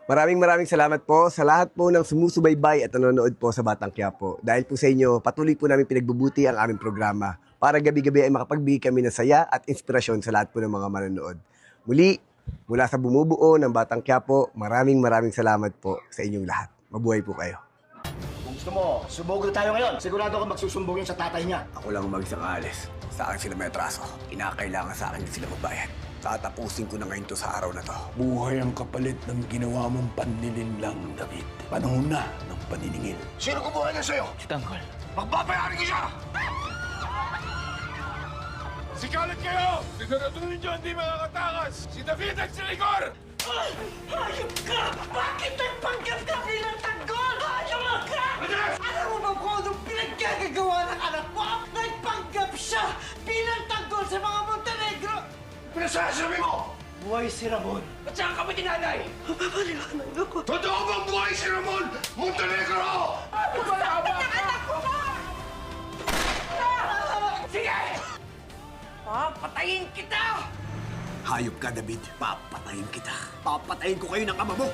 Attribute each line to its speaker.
Speaker 1: Maraming salamat po sa lahat po ng sumusubaybay at nanonood po sa Batang Quiapo. Dahil po sa inyo, patuloy po namin pinagbubuti ang aming programa para gabi-gabi ay makapagbigay kami ng saya at inspirasyon sa lahat po ng mga manonood. Muli, mula sa bumubuo ng Batang Quiapo, maraming salamat po sa inyong lahat. Mabuhay po kayo.
Speaker 2: Kung gusto mo, subugol tayo ngayon. Sigurado ka magsusumbong yun sa tatay niya.
Speaker 1: Ako lang mag-isang aalis. Sa akin sila may atraso. Kinakailangan sa akin sila magbayad. Tatapusin ko na ngayon to sa araw na to.
Speaker 3: Buhay ang kapalit ng ginawa mong panlilinlang, David. Panahon na ng paniningil.
Speaker 2: Sino kumuha niya sa'yo?
Speaker 3: Si Tanggol.
Speaker 2: Magbabayarin ko siya!
Speaker 4: Sikalat kayo! Siguraduhin nyo hindi makakatakas! Si David at si Rigor!
Speaker 5: Hayop ka! Bakit nagpanggap ka bilang tanggol? Hayop ka! Alam mo ba kung anong pinaggagawa ng anak mo? Nagpanggap siya bilang tanggol sa mga Montenegro!
Speaker 2: Pinasasabi mo!
Speaker 5: Buhay si Ramon.
Speaker 4: At saan kami tinanay?
Speaker 5: Mapapaliwanag ako.
Speaker 2: Totoo bang buhay si Ramon Montenegro?
Speaker 5: Sige! Papatayin kita!
Speaker 1: Hayop ka, David. Papatayin kita. Papatayin ko kayo ng ama mo.